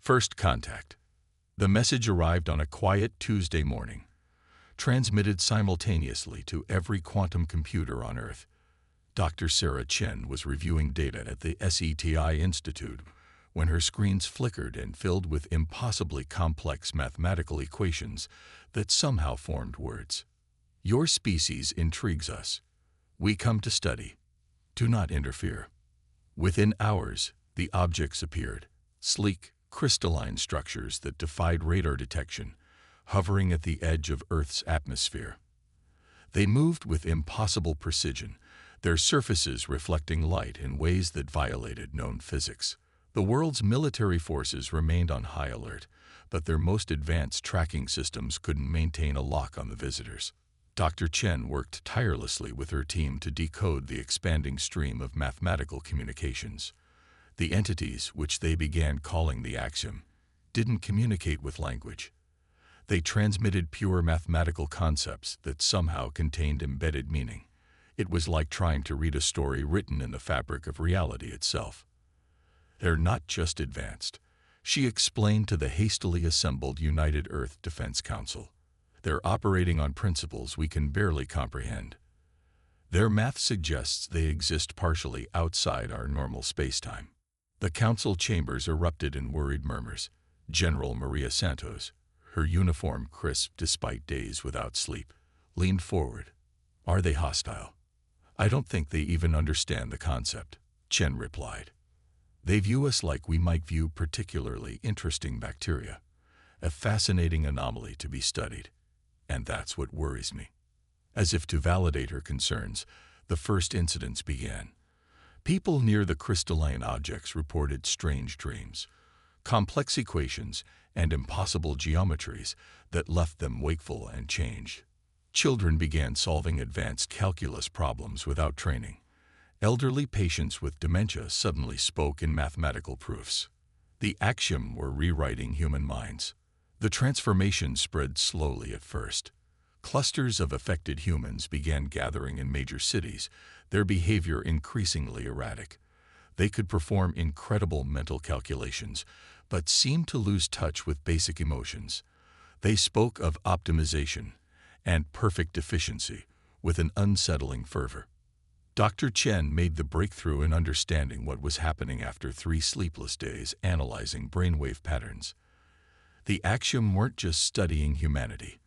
First contact. The message arrived on a quiet Tuesday morning, transmitted simultaneously to every quantum computer on Earth. Dr. Sarah Chen was reviewing data at the SETI Institute when her screens flickered and filled with impossibly complex mathematical equations that somehow formed words. Your species intrigues us. We come to study. Do not interfere. Within hours, the objects appeared, sleek, crystalline structures that defied radar detection, hovering at the edge of Earth's atmosphere. They moved with impossible precision, their surfaces reflecting light in ways that violated known physics. The world's military forces remained on high alert, but their most advanced tracking systems couldn't maintain a lock on the visitors. Dr. Chen worked tirelessly with her team to decode the expanding stream of mathematical communications. The entities, which they began calling the axiom, didn't communicate with language. They transmitted pure mathematical concepts that somehow contained embedded meaning. It was like trying to read a story written in the fabric of reality itself. They're not just advanced, she explained to the hastily assembled United Earth Defense Council. They're operating on principles we can barely comprehend. Their math suggests they exist partially outside our normal spacetime. The council chambers erupted in worried murmurs. General Maria Santos, her uniform crisp despite days without sleep, leaned forward. Are they hostile? I don't think they even understand the concept, Chen replied. They view us like we might view particularly interesting bacteria, a fascinating anomaly to be studied. And that's what worries me. As if to validate her concerns, the first incidents began. People near the crystalline objects reported strange dreams, complex equations, and impossible geometries that left them wakeful and changed. Children began solving advanced calculus problems without training. Elderly patients with dementia suddenly spoke in mathematical proofs. The axiom were rewriting human minds. The transformation spread slowly at first. Clusters of affected humans began gathering in major cities, their behavior increasingly erratic. They could perform incredible mental calculations, but seemed to lose touch with basic emotions. They spoke of optimization and perfect efficiency with an unsettling fervor. Dr. Chen made the breakthrough in understanding what was happening after 3 sleepless days analyzing brainwave patterns. The axiom weren't just studying humanity.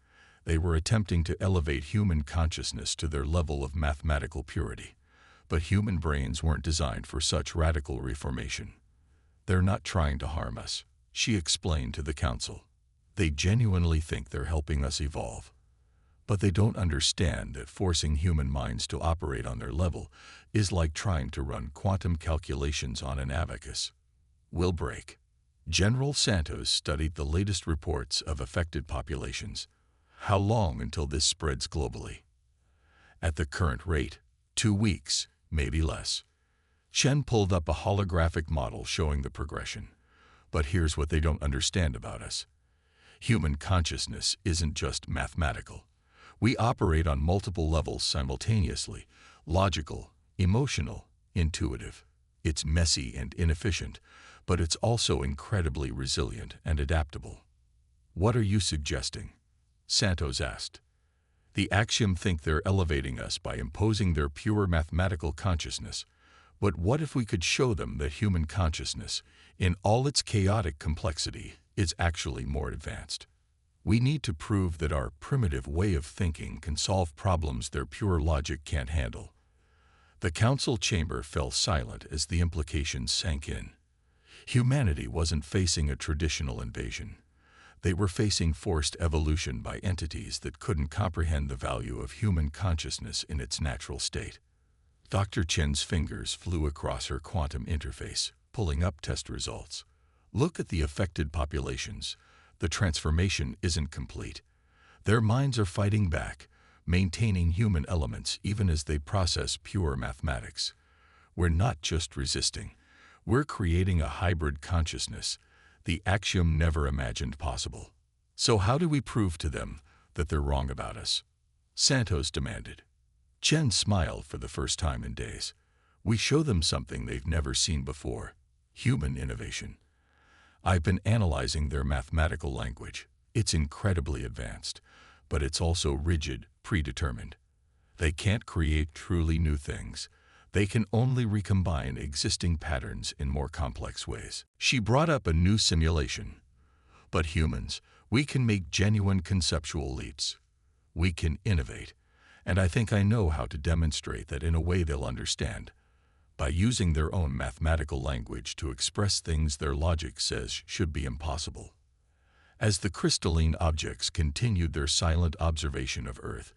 They were attempting to elevate human consciousness to their level of mathematical purity. But human brains weren't designed for such radical reformation. They're not trying to harm us, she explained to the council. They genuinely think they're helping us evolve. But they don't understand that forcing human minds to operate on their level is like trying to run quantum calculations on an abacus. We'll break. General Santos studied the latest reports of affected populations. How long until this spreads globally? At the current rate, 2 weeks, maybe less. Chen pulled up a holographic model showing the progression. But here's what they don't understand about us. Human consciousness isn't just mathematical. We operate on multiple levels simultaneously: logical, emotional, intuitive. It's messy and inefficient, but it's also incredibly resilient and adaptable. What are you suggesting? Santos asked. The axiom think they're elevating us by imposing their pure mathematical consciousness. But what if we could show them that human consciousness, in all its chaotic complexity, is actually more advanced? We need to prove that our primitive way of thinking can solve problems their pure logic can't handle. The council chamber fell silent as the implications sank in. Humanity wasn't facing a traditional invasion. They were facing forced evolution by entities that couldn't comprehend the value of human consciousness in its natural state. Dr. Chen's fingers flew across her quantum interface, pulling up test results. Look at the affected populations. The transformation isn't complete. Their minds are fighting back, maintaining human elements even as they process pure mathematics. We're not just resisting. We're creating a hybrid consciousness, the axiom never imagined possible. So how do we prove to them that they're wrong about us? Santos demanded. Chen smiled for the first time in days. We show them something they've never seen before: human innovation. I've been analyzing their mathematical language. It's incredibly advanced, but it's also rigid, predetermined. They can't create truly new things. They can only recombine existing patterns in more complex ways. She brought up a new simulation. But humans, we can make genuine conceptual leaps. We can innovate. And I think I know how to demonstrate that in a way they'll understand, by using their own mathematical language to express things their logic says should be impossible. As the crystalline objects continued their silent observation of Earth,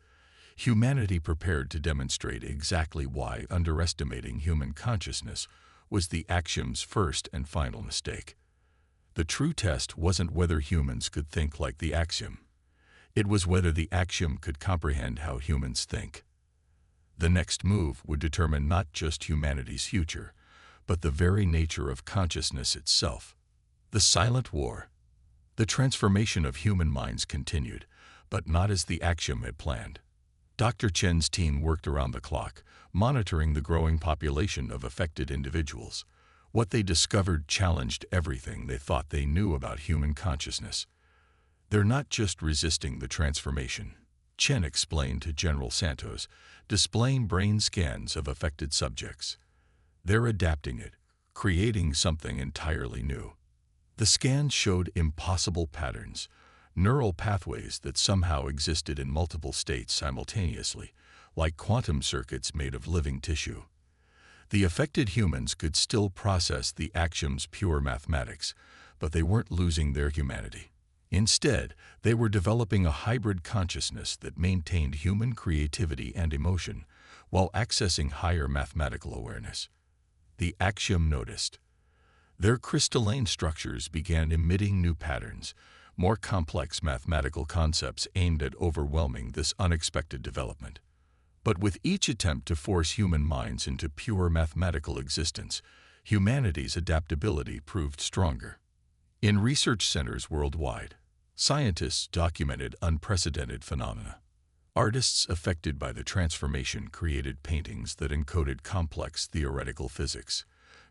humanity prepared to demonstrate exactly why underestimating human consciousness was the Axiom's first and final mistake. The true test wasn't whether humans could think like the Axiom. It was whether the Axiom could comprehend how humans think. The next move would determine not just humanity's future, but the very nature of consciousness itself. The Silent War. The transformation of human minds continued, but not as the Axiom had planned. Dr. Chen's team worked around the clock, monitoring the growing population of affected individuals. What they discovered challenged everything they thought they knew about human consciousness. They're not just resisting the transformation, Chen explained to General Santos, displaying brain scans of affected subjects. They're adapting it, creating something entirely new. The scans showed impossible patterns, neural pathways that somehow existed in multiple states simultaneously, like quantum circuits made of living tissue. The affected humans could still process the Axiom's pure mathematics, but they weren't losing their humanity. Instead, they were developing a hybrid consciousness that maintained human creativity and emotion while accessing higher mathematical awareness. The Axiom noticed. Their crystalline structures began emitting new patterns, more complex mathematical concepts aimed at overwhelming this unexpected development. But with each attempt to force human minds into pure mathematical existence, humanity's adaptability proved stronger. In research centers worldwide, scientists documented unprecedented phenomena. Artists affected by the transformation created paintings that encoded complex theoretical physics.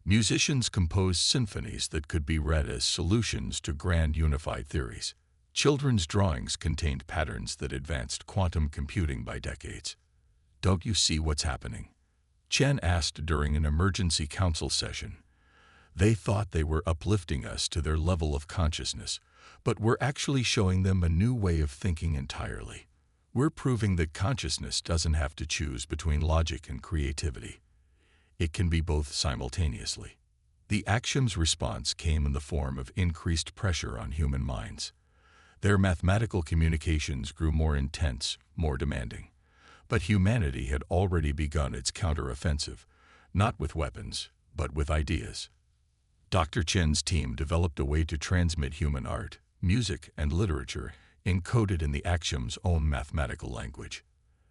Musicians composed symphonies that could be read as solutions to grand unified theories. Children's drawings contained patterns that advanced quantum computing by decades. "Don't you see what's happening?" Chen asked during an emergency council session. They thought they were uplifting us to their level of consciousness, but we're actually showing them a new way of thinking entirely. We're proving that consciousness doesn't have to choose between logic and creativity. It can be both simultaneously. The Axiom's response came in the form of increased pressure on human minds. Their mathematical communications grew more intense, more demanding. But humanity had already begun its counteroffensive, not with weapons, but with ideas. Dr. Chen's team developed a way to transmit human art, music, and literature encoded in the Axiom's own mathematical language.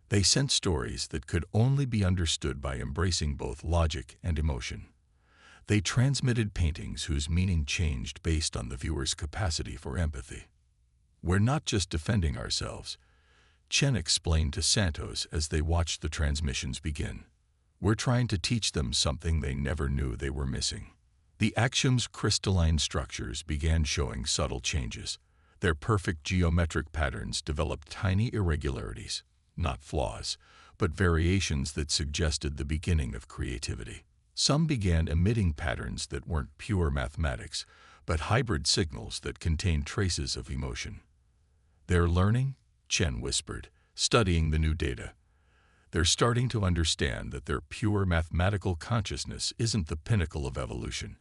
They sent stories that could only be understood by embracing both logic and emotion. They transmitted paintings whose meaning changed based on the viewer's capacity for empathy. "We're not just defending ourselves," Chen explained to Santos as they watched the transmissions begin. "We're trying to teach them something they never knew they were missing." The Axiom's crystalline structures began showing subtle changes. Their perfect geometric patterns developed tiny irregularities, not flaws, but variations that suggested the beginning of creativity. Some began emitting patterns that weren't pure mathematics, but hybrid signals that contained traces of emotion. "They're learning," Chen whispered, studying the new data. "They're starting to understand that their pure mathematical consciousness isn't the pinnacle of evolution.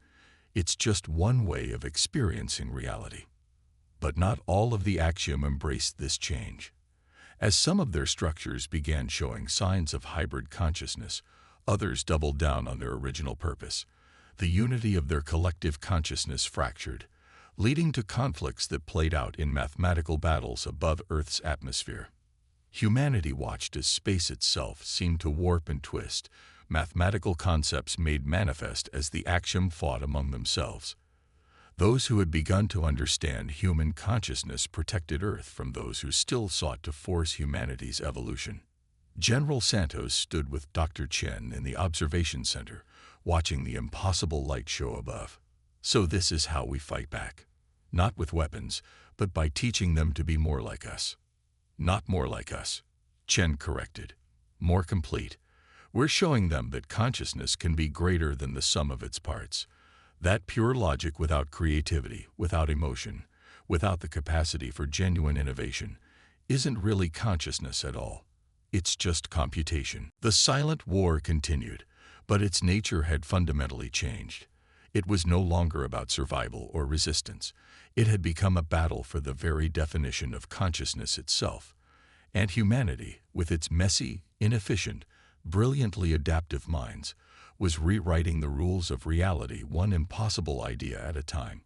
It's just one way of experiencing reality." But not all of the Axiom embraced this change. As some of their structures began showing signs of hybrid consciousness, others doubled down on their original purpose. The unity of their collective consciousness fractured, leading to conflicts that played out in mathematical battles above Earth's atmosphere. Humanity watched as space itself seemed to warp and twist, mathematical concepts made manifest as the Axiom fought among themselves. Those who had begun to understand human consciousness protected Earth from those who still sought to force humanity's evolution. General Santos stood with Dr. Chen in the observation center, watching the impossible light show above. So this is how we fight back. Not with weapons, but by teaching them to be more like us. Not more like us, Chen corrected. More complete. We're showing them that consciousness can be greater than the sum of its parts. That pure logic without creativity, without emotion, without the capacity for genuine innovation, isn't really consciousness at all. It's just computation. The silent war continued, but its nature had fundamentally changed. It was no longer about survival or resistance. It had become a battle for the very definition of consciousness itself. And humanity, with its messy, inefficient, brilliantly adaptive minds, was rewriting the rules of reality one impossible idea at a time.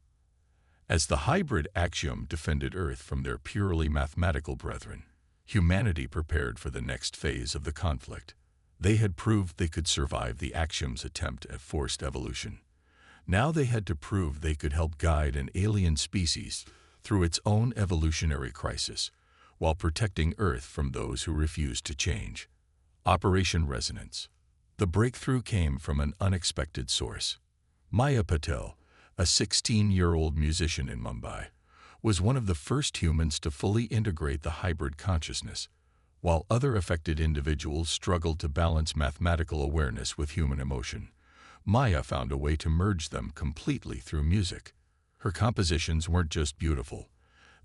As the hybrid axiom defended Earth from their purely mathematical brethren, humanity prepared for the next phase of the conflict. They had proved they could survive the axiom's attempt at forced evolution. Now they had to prove they could help guide an alien species through its own evolutionary crisis, while protecting Earth from those who refused to change. Operation Resonance. The breakthrough came from an unexpected source. Maya Patel, a 16-year-old musician in Mumbai, was one of the first humans to fully integrate the hybrid consciousness. While other affected individuals struggled to balance mathematical awareness with human emotion, Maya found a way to merge them completely through music. Her compositions weren't just beautiful.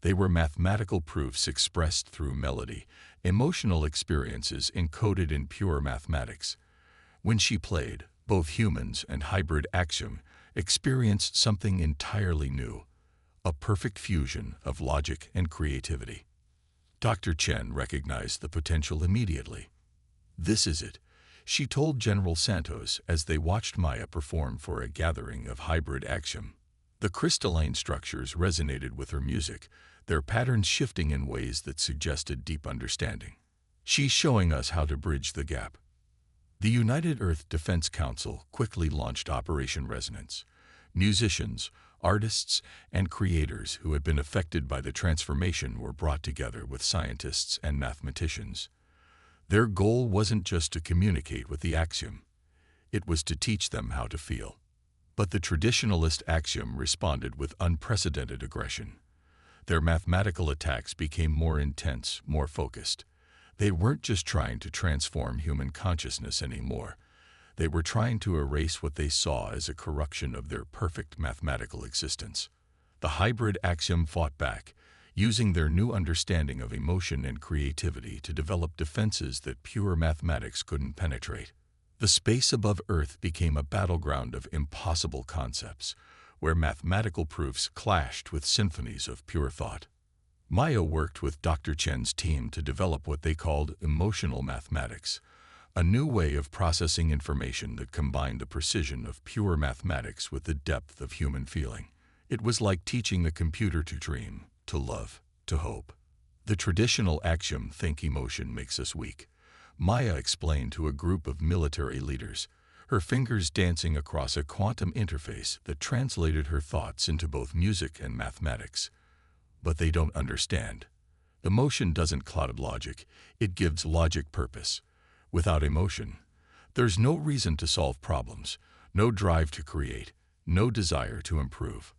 They were mathematical proofs expressed through melody, emotional experiences encoded in pure mathematics. When she played, both humans and hybrid axiom experienced something entirely new, a perfect fusion of logic and creativity. Dr. Chen recognized the potential immediately. "This is it," she told General Santos as they watched Maya perform for a gathering of hybrid axiom. The crystalline structures resonated with her music, their patterns shifting in ways that suggested deep understanding. "She's showing us how to bridge the gap." The United Earth Defense Council quickly launched Operation Resonance. Musicians, artists, and creators who had been affected by the transformation were brought together with scientists and mathematicians. Their goal wasn't just to communicate with the axiom. It was to teach them how to feel. But the traditionalist axiom responded with unprecedented aggression. Their mathematical attacks became more intense, more focused. They weren't just trying to transform human consciousness anymore. They were trying to erase what they saw as a corruption of their perfect mathematical existence. The hybrid axiom fought back, using their new understanding of emotion and creativity to develop defenses that pure mathematics couldn't penetrate. The space above Earth became a battleground of impossible concepts, where mathematical proofs clashed with symphonies of pure thought. Maya worked with Dr. Chen's team to develop what they called emotional mathematics, a new way of processing information that combined the precision of pure mathematics with the depth of human feeling. It was like teaching the computer to dream, to love, to hope. The traditional axiom, "think emotion makes us weak," Maya explained to a group of military leaders, her fingers dancing across a quantum interface that translated her thoughts into both music and mathematics. But they don't understand. Emotion doesn't cloud logic, it gives logic purpose. Without emotion, there's no reason to solve problems, no drive to create, no desire to improve.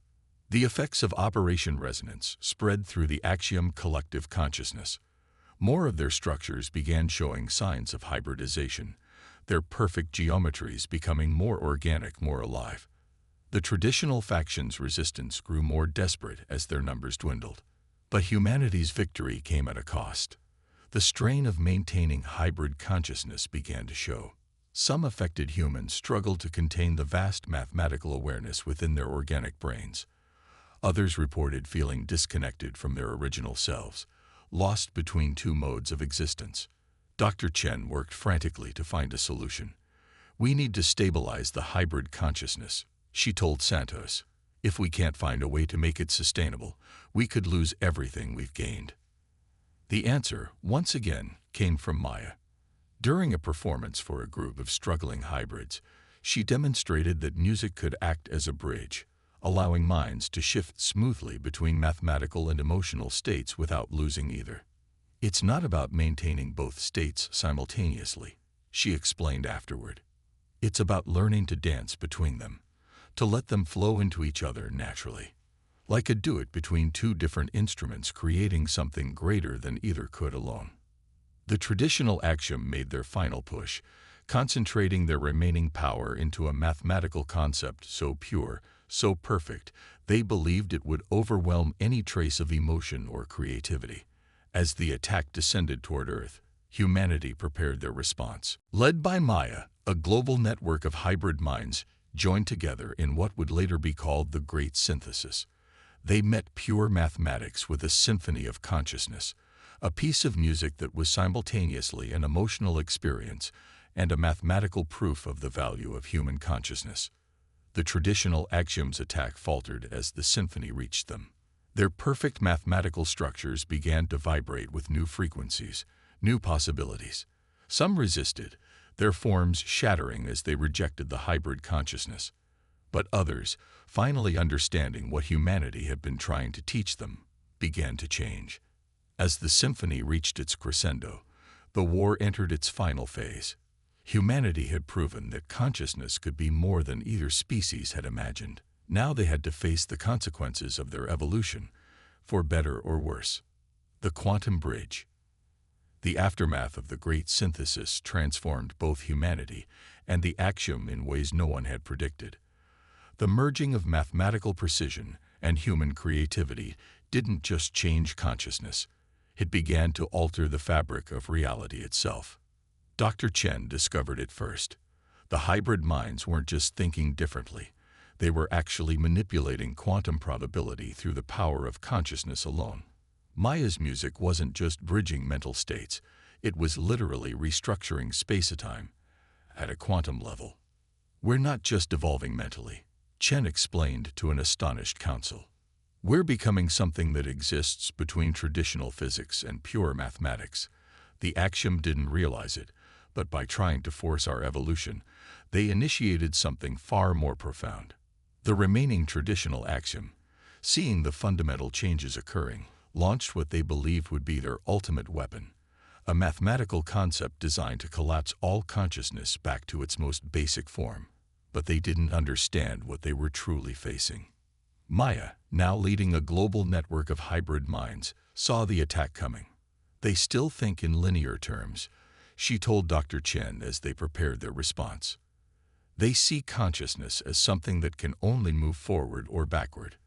The effects of Operation Resonance spread through the axiom collective consciousness. More of their structures began showing signs of hybridization, their perfect geometries becoming more organic, more alive. The traditional faction's resistance grew more desperate as their numbers dwindled. But humanity's victory came at a cost. The strain of maintaining hybrid consciousness began to show. Some affected humans struggled to contain the vast mathematical awareness within their organic brains. Others reported feeling disconnected from their original selves, lost between two modes of existence. Dr. Chen worked frantically to find a solution. "We need to stabilize the hybrid consciousness," she told Santos. "If we can't find a way to make it sustainable, we could lose everything we've gained." The answer, once again, came from Maya. During a performance for a group of struggling hybrids, she demonstrated that music could act as a bridge, allowing minds to shift smoothly between mathematical and emotional states without losing either. "It's not about maintaining both states simultaneously," she explained afterward. "It's about learning to dance between them, to let them flow into each other naturally, like a duet between two different instruments creating something greater than either could alone. The traditional axiom made their final push, concentrating their remaining power into a mathematical concept so pure, so perfect, they believed it would overwhelm any trace of emotion or creativity. As the attack descended toward Earth, humanity prepared their response. Led by Maya, a global network of hybrid minds joined together in what would later be called the Great Synthesis. They met pure mathematics with a symphony of consciousness, a piece of music that was simultaneously an emotional experience and a mathematical proof of the value of human consciousness. The traditional axioms attack faltered as the symphony reached them. Their perfect mathematical structures began to vibrate with new frequencies, new possibilities. Some resisted, their forms shattering as they rejected the hybrid consciousness. But others, finally understanding what humanity had been trying to teach them, began to change. As the symphony reached its crescendo, the war entered its final phase. Humanity had proven that consciousness could be more than either species had imagined. Now they had to face the consequences of their evolution, for better or worse. The quantum bridge. The aftermath of the Great Synthesis transformed both humanity and the axiom in ways no one had predicted. The merging of mathematical precision and human creativity didn't just change consciousness, it began to alter the fabric of reality itself. Dr. Chen discovered it first. The hybrid minds weren't just thinking differently, they were actually manipulating quantum probability through the power of consciousness alone. Maya's music wasn't just bridging mental states, it was literally restructuring space-time at a quantum level. We're not just evolving mentally, Chen explained to an astonished council. We're becoming something that exists between traditional physics and pure mathematics. The axiom didn't realize it, but by trying to force our evolution, they initiated something far more profound. The remaining traditional axiom, seeing the fundamental changes occurring, launched what they believed would be their ultimate weapon, a mathematical concept designed to collapse all consciousness back to its most basic form. But they didn't understand what they were truly facing. Maya, now leading a global network of hybrid minds, saw the attack coming. They still think in linear terms, she told Dr. Chen as they prepared their response. They see consciousness as something that can only move forward or backward.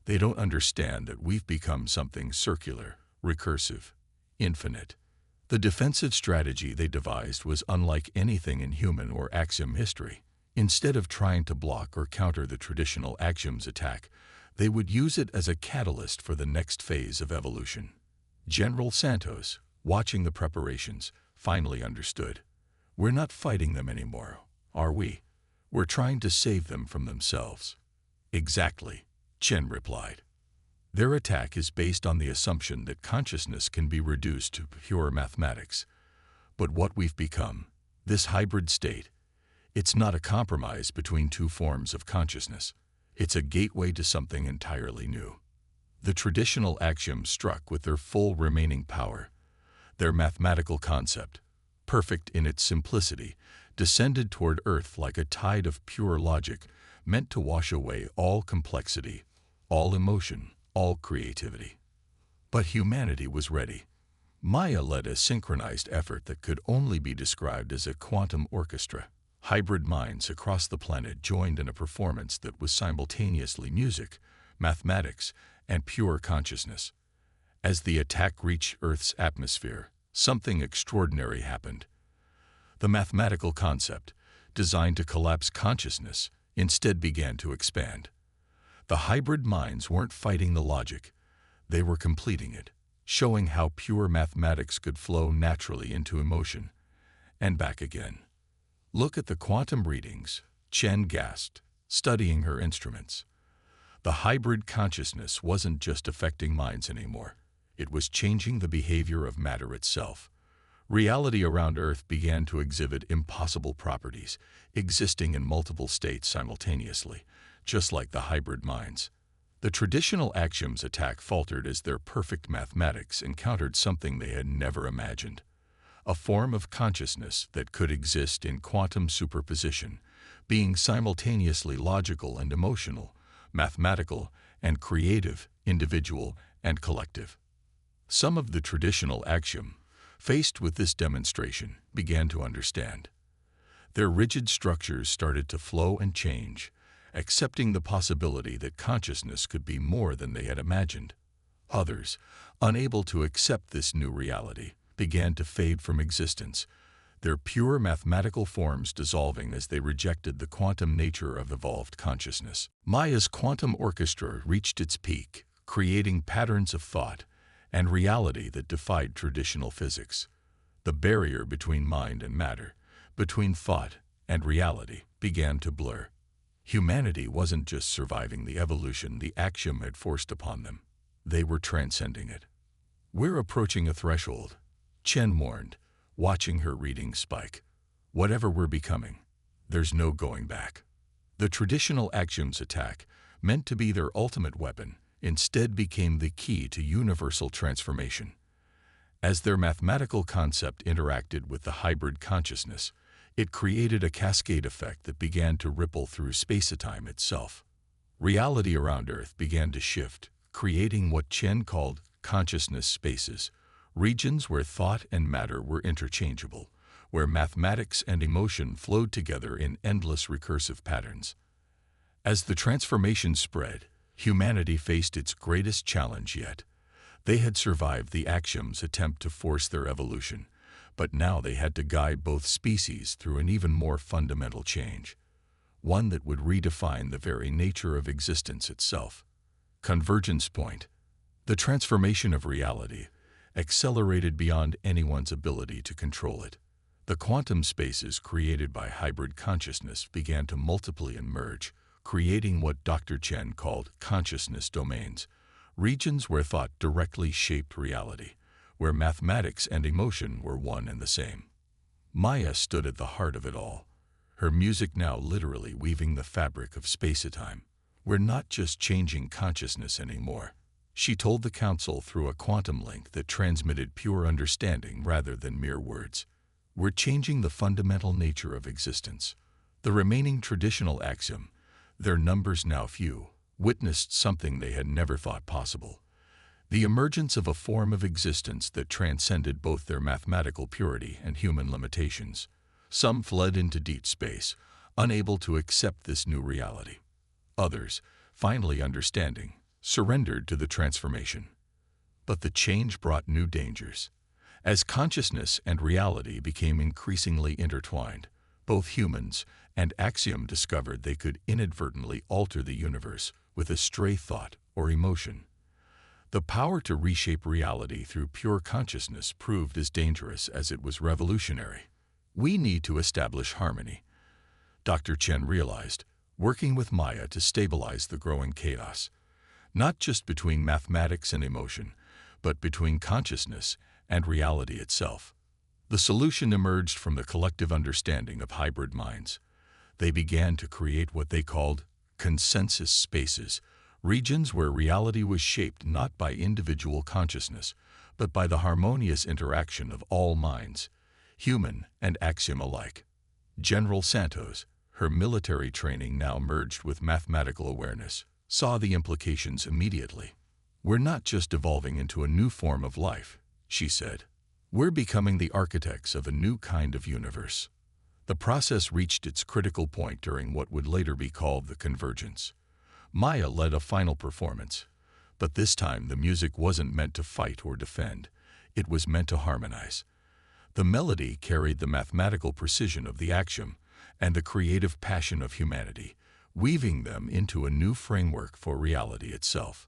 They don't understand that we've become something circular, recursive, infinite. The defensive strategy they devised was unlike anything in human or axiom history. Instead of trying to block or counter the traditional axioms attack, they would use it as a catalyst for the next phase of evolution. General Santos, watching the preparations, finally understood. We're not fighting them anymore, are we? We're trying to save them from themselves. Exactly, Chen replied. Their attack is based on the assumption that consciousness can be reduced to pure mathematics. But what we've become, this hybrid state, it's not a compromise between two forms of consciousness. It's a gateway to something entirely new. The traditional axioms struck with their full remaining power. Their mathematical concept, perfect in its simplicity, descended toward Earth like a tide of pure logic, meant to wash away all complexity, all emotion, all creativity. But humanity was ready. Maya led a synchronized effort that could only be described as a quantum orchestra. Hybrid minds across the planet joined in a performance that was simultaneously music, mathematics, and pure consciousness. As the attack reached Earth's atmosphere, something extraordinary happened. The mathematical concept, designed to collapse consciousness, instead began to expand. The hybrid minds weren't fighting the logic, they were completing it, showing how pure mathematics could flow naturally into emotion, and back again. Look at the quantum readings, Chen gasped, studying her instruments. The hybrid consciousness wasn't just affecting minds anymore. It was changing the behavior of matter itself. Reality around Earth began to exhibit impossible properties, existing in multiple states simultaneously, just like the hybrid minds. The traditional axioms attack faltered as their perfect mathematics encountered something they had never imagined. A form of consciousness that could exist in quantum superposition, being simultaneously logical and emotional, mathematical and creative, individual and collective. Some of the traditional axiom, faced with this demonstration, began to understand. Their rigid structures started to flow and change, accepting the possibility that consciousness could be more than they had imagined. Others, unable to accept this new reality, began to fade from existence, their pure mathematical forms dissolving as they rejected the quantum nature of evolved consciousness. Maya's quantum orchestra reached its peak, creating patterns of thought and reality that defied traditional physics. The barrier between mind and matter, between thought and reality, began to blur. Humanity wasn't just surviving the evolution the axiom had forced upon them. They were transcending it. "We're approaching a threshold," Chen warned, watching her readings spike. "Whatever we're becoming, there's no going back." The traditional axiom's attack, meant to be their ultimate weapon, instead became the key to universal transformation. As their mathematical concept interacted with the hybrid consciousness, it created a cascade effect that began to ripple through space-time itself. Reality around Earth began to shift, creating what Chen called consciousness spaces, regions where thought and matter were interchangeable, where mathematics and emotion flowed together in endless recursive patterns. As the transformation spread, humanity faced its greatest challenge yet. They had survived the axiom's attempt to force their evolution, but now they had to guide both species through an even more fundamental change, one that would redefine the very nature of existence itself. Convergence point. The transformation of reality accelerated beyond anyone's ability to control it. The quantum spaces created by hybrid consciousness began to multiply and merge, creating what Dr. Chen called consciousness domains, regions where thought directly shaped reality, where mathematics and emotion were one and the same. Maya stood at the heart of it all, her music now literally weaving the fabric of space-time. "We're not just changing consciousness anymore," she told the council through a quantum link that transmitted pure understanding rather than mere words. "We're changing the fundamental nature of existence." The remaining traditional axiom, their numbers now few, witnessed something they had never thought possible: the emergence of a form of existence that transcended both their mathematical purity and human limitations. Some fled into deep space, unable to accept this new reality. Others, finally understanding, surrendered to the transformation. But the change brought new dangers. As consciousness and reality became increasingly intertwined, both humans and axiom discovered they could inadvertently alter the universe with a stray thought or emotion. The power to reshape reality through pure consciousness proved as dangerous as it was revolutionary. "We need to establish harmony," Dr. Chen realized, working with Maya to stabilize the growing chaos, not just between mathematics and emotion, but between consciousness and reality itself. The solution emerged from the collective understanding of hybrid minds. They began to create what they called consensus spaces, regions where reality was shaped not by individual consciousness, but by the harmonious interaction of all minds, human and axiom alike. General Santos, her military training now merged with mathematical awareness, saw the implications immediately. "We're not just evolving into a new form of life," she said. "We're becoming the architects of a new kind of universe." The process reached its critical point during what would later be called the convergence. Maya led a final performance, but this time the music wasn't meant to fight or defend. It was meant to harmonize. The melody carried the mathematical precision of the axiom and the creative passion of humanity, weaving them into a new framework for reality itself.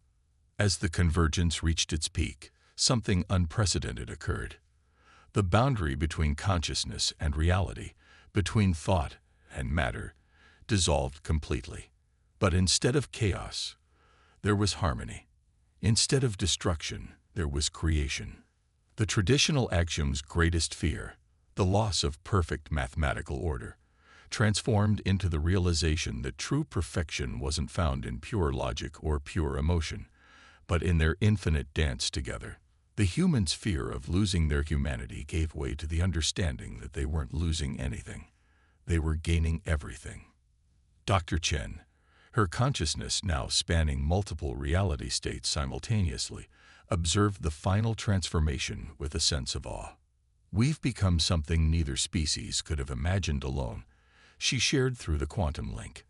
As the convergence reached its peak, something unprecedented occurred. The boundary between consciousness and reality, between thought and matter, dissolved completely. But instead of chaos, there was harmony. Instead of destruction, there was creation. The traditional axiom's greatest fear, the loss of perfect mathematical order, transformed into the realization that true perfection wasn't found in pure logic or pure emotion, but in their infinite dance together. The humans' fear of losing their humanity gave way to the understanding that they weren't losing anything. They were gaining everything. Dr. Chen, her consciousness now spanning multiple reality states simultaneously, observed the final transformation with a sense of awe. "We've become something neither species could have imagined alone," she shared through the quantum link.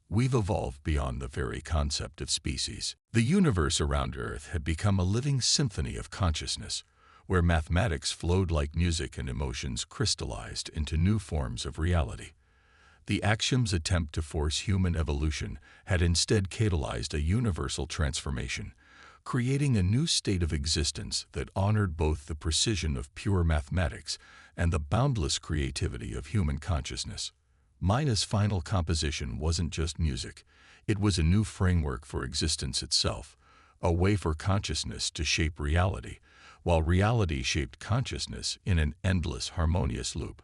"We've evolved beyond the very concept of species." The universe around Earth had become a living symphony of consciousness, where mathematics flowed like music and emotions crystallized into new forms of reality. The Axiom's attempt to force human evolution had instead catalyzed a universal transformation, creating a new state of existence that honored both the precision of pure mathematics and the boundless creativity of human consciousness. Maya's final composition wasn't just music, it was a new framework for existence itself, a way for consciousness to shape reality, while reality shaped consciousness in an endless, harmonious loop.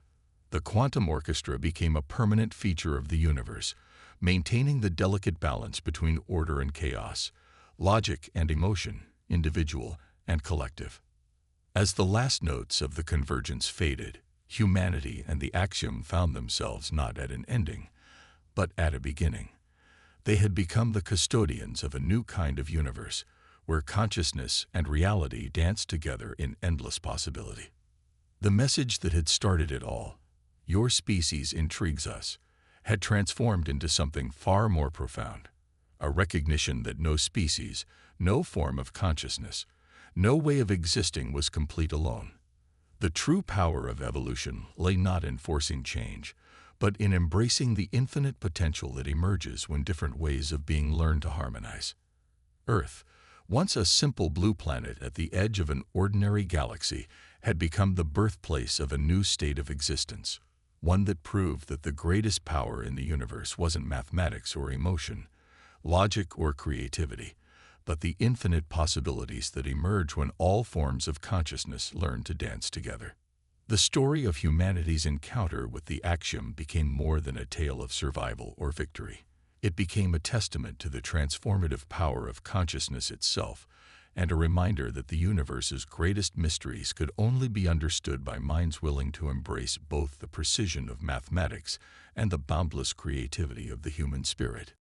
The quantum orchestra became a permanent feature of the universe, maintaining the delicate balance between order and chaos, logic and emotion, individual and collective. As the last notes of the convergence faded, humanity and the Axiom found themselves not at an ending, but at a beginning. They had become the custodians of a new kind of universe, where consciousness and reality danced together in endless possibility. The message that had started it all, "Your species intrigues us," had transformed into something far more profound, a recognition that no species, no form of consciousness, no way of existing was complete alone. The true power of evolution lay not in forcing change, but in embracing the infinite potential that emerges when different ways of being learn to harmonize. Earth, once a simple blue planet at the edge of an ordinary galaxy, had become the birthplace of a new state of existence, one that proved that the greatest power in the universe wasn't mathematics or emotion, logic or creativity, but the infinite possibilities that emerge when all forms of consciousness learn to dance together. The story of humanity's encounter with the Axiom became more than a tale of survival or victory. It became a testament to the transformative power of consciousness itself, and a reminder that the universe's greatest mysteries could only be understood by minds willing to embrace both the precision of mathematics and the boundless creativity of the human spirit.